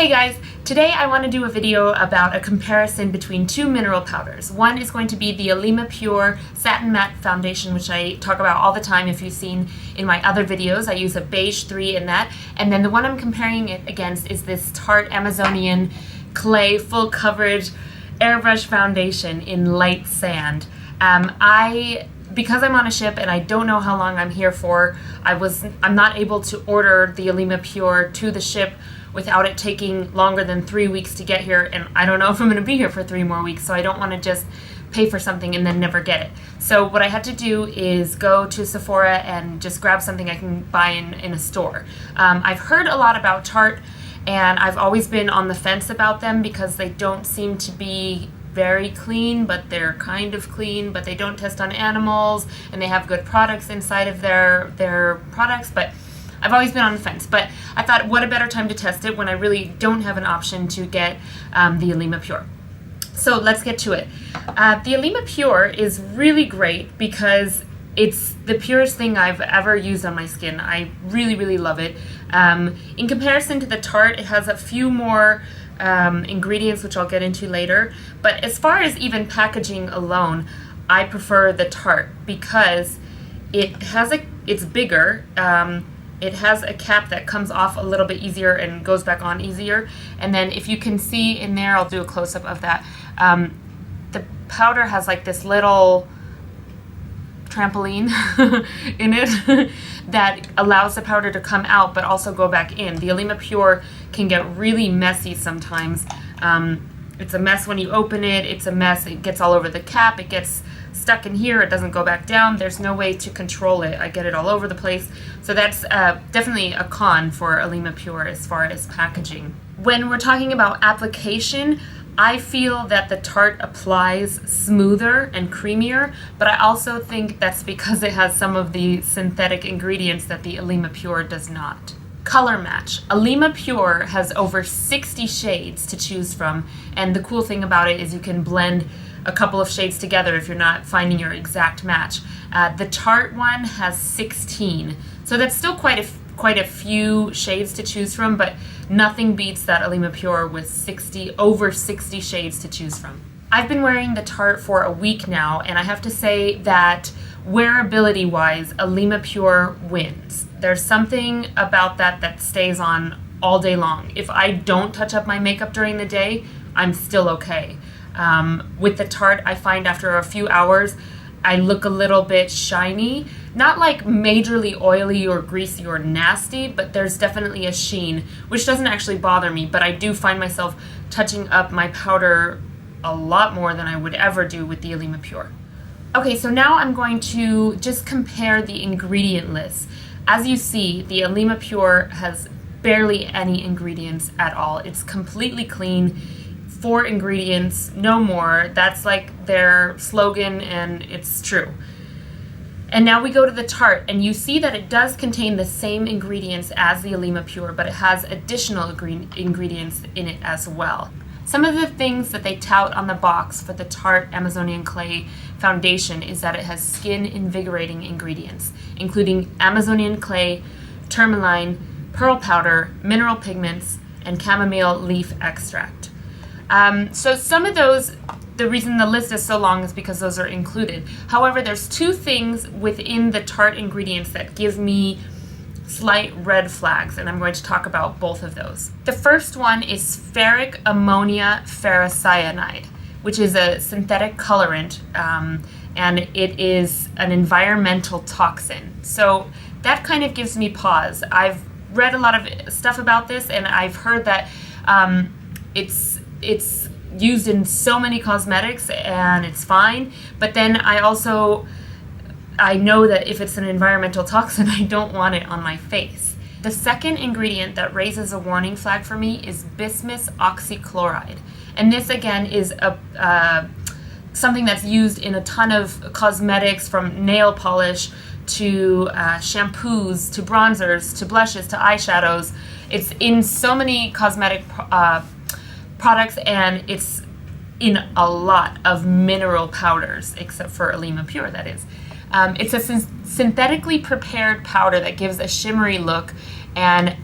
Hey guys, today I want to do a video about a comparison between two mineral powders. One is going to be the Alima Pure Satin Matte Foundation, which I talk about all the time if you've seen in my other videos. I use a beige 3 in that. And then the one I'm comparing it against is this Tarte Amazonian Clay Full Coverage Airbrush Foundation in Light Sand. Because I'm on a ship and I don't know how long I'm here for, I'm not able to order the Alima Pure to the ship without it taking longer than 3 weeks to get here, and I don't know if I'm going to be here for 3 more weeks, so I don't want to just pay for something and then never get it. So what I had to do is go to Sephora and just grab something I can buy in a store. I've heard a lot about Tarte, and I've always been on the fence about them because they don't seem to be very clean, but they're kind of clean, but they don't test on animals, and they have good products inside of their products, but I've always been on the fence. But I thought, what a better time to test it when I really don't have an option to get the Alima Pure. So let's get to it. The Alima Pure is really great because it's the purest thing I've ever used on my skin. I really love it. In comparison to the Tarte, it has a few more ingredients, which I'll get into later. But as far as even packaging alone, I prefer the Tarte because it's bigger. It has a cap that comes off a little bit easier and goes back on easier. And then if you can see in there, I'll do a close-up of that. The powder has like this little trampoline in it that allows the powder to come out but also go back in. The Alima Pure can get really messy sometimes. It's a mess when you open it. It's a mess. It gets all over the cap. It gets stuck in here. It doesn't go back down. There's no way to control it. I get it all over the place. So that's definitely a con for Alima Pure as far as packaging. When we're talking about application, I feel that the Tarte applies smoother and creamier, but I also think that's because it has some of the synthetic ingredients that the Alima Pure does not. Color match. Alima Pure has over 60 shades to choose from, and the cool thing about it is you can blend a couple of shades together if you're not finding your exact match. The Tarte one has 16, so that's still quite a few shades to choose from, but nothing beats that Alima Pure with over 60 shades to choose from. I've been wearing the Tarte for a week now, and I have to say that wearability-wise, Alima Pure wins. There's something about that stays on all day long. If I don't touch up my makeup during the day, I'm still okay. With the Tarte, I find after a few hours, I look a little bit shiny. Not like majorly oily or greasy or nasty, but there's definitely a sheen, which doesn't actually bother me, but I do find myself touching up my powder a lot more than I would ever do with the Alima Pure. Okay, so now I'm going to just compare the ingredient list. As you see, the Alima Pure has barely any ingredients at all. It's completely clean. 4 ingredients, no more. That's like their slogan, and it's true. And now we go to the Tarte, and you see that it does contain the same ingredients as the Alima Pure, but it has additional ingredients in it as well. Some of the things that they tout on the box for the Tarte Amazonian Clay Foundation is that it has skin invigorating ingredients, including Amazonian clay, tourmaline, pearl powder, mineral pigments, and chamomile leaf extract. So some of those, the reason the list is so long is because those are included. However, there's 2 things within the Tarte ingredients that give me slight red flags, and I'm going to talk about both of those. The first one is ferric ammonia ferrocyanide, which is a synthetic colorant, and it is an environmental toxin. So that kind of gives me pause. I've read a lot of stuff about this, and I've heard that it's used in so many cosmetics and it's fine, but then I know that if it's an environmental toxin, I don't want it on my face. The second ingredient that raises a warning flag for me is bismuth oxychloride, and this again is something that's used in a ton of cosmetics, from nail polish to shampoos to bronzers to blushes to eyeshadows. It's in so many cosmetic products, and it's in a lot of mineral powders, except for Alima Pure, that is. It's a synthetically prepared powder that gives a shimmery look and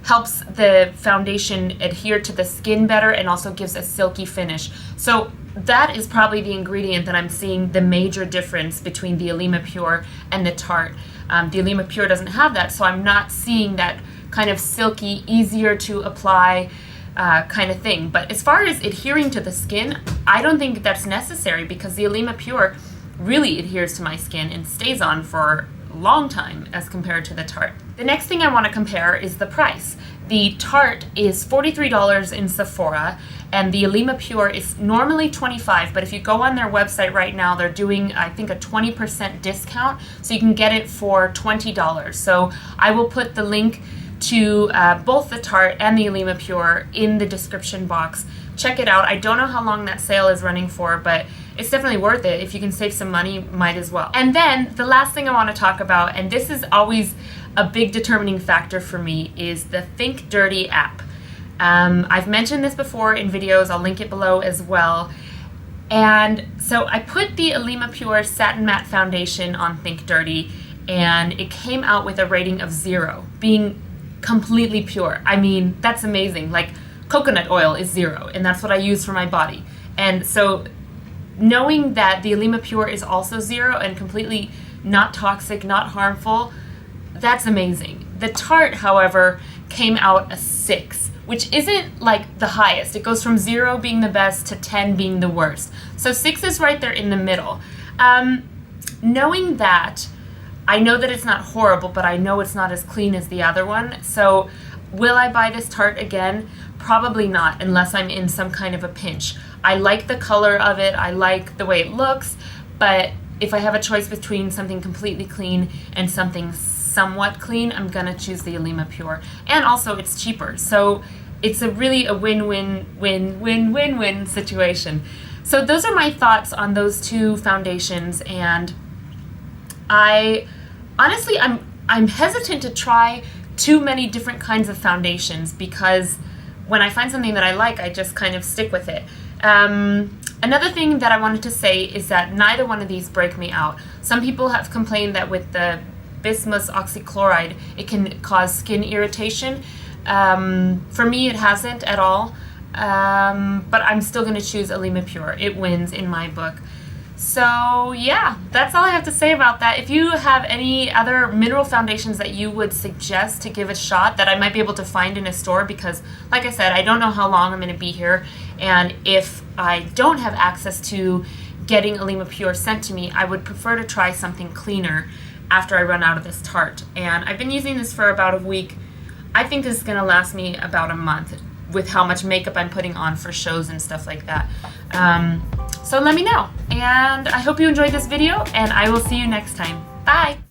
helps the foundation adhere to the skin better and also gives a silky finish. So that is probably the ingredient that I'm seeing the major difference between the Alima Pure and the Tarte. The Alima Pure doesn't have that, so I'm not seeing that kind of silky, easier to apply kind of thing. But as far as adhering to the skin, I don't think that's necessary because the Alima Pure really adheres to my skin and stays on for a long time as compared to the Tarte. The next thing I want to compare is the price. The Tarte is $43 in Sephora, and the Alima Pure is normally $25, but if you go on their website right now, they're doing, I think, a 20% discount, so you can get it for $20. So I will put the link to both the Tarte and the Alima Pure in the description box. Check it out. I don't know how long that sale is running for, but it's definitely worth it. If you can save some money, might as well. And then the last thing I want to talk about, and this is always a big determining factor for me, is the Think Dirty app. I've mentioned this before in videos. I'll link it below as well. And so I put the Alima Pure Satin Matte Foundation on Think Dirty, and it came out with a rating of 0, being completely pure. I mean, that's amazing. Like, coconut oil is 0, and that's what I use for my body. And so knowing that the Alima Pure is also 0 and completely not toxic, not harmful, that's amazing. The Tarte, however, came out a 6, which isn't like the highest. It goes from 0 being the best to 10 being the worst. So 6 is right there in the middle. Knowing that, I know that it's not horrible, but I know it's not as clean as the other one. So will I buy this Tarte again? Probably not, unless I'm in some kind of a pinch. I like the color of it, I like the way it looks, but if I have a choice between something completely clean and something somewhat clean, I'm gonna choose the Alima Pure. And also it's cheaper, so it's really a win-win-win-win-win-win situation. So those are my thoughts on those two foundations, and honestly, I'm hesitant to try too many different kinds of foundations because when I find something that I like, I just kind of stick with it. Another thing that I wanted to say is that neither one of these break me out. Some people have complained that with the bismuth oxychloride, it can cause skin irritation. For me, it hasn't at all, but I'm still going to choose Alima Pure. It wins in my book. So yeah, that's all I have to say about that. If you have any other mineral foundations that you would suggest to give a shot that I might be able to find in a store, because like I said, I don't know how long I'm going to be here, and if I don't have access to getting Alima Pure sent to me, I would prefer to try something cleaner after I run out of this Tarte. And I've been using this for about a week. I think this is going to last me about a month with how much makeup I'm putting on for shows and stuff like that. So let me know. And I hope you enjoyed this video, and I will see you next time. Bye!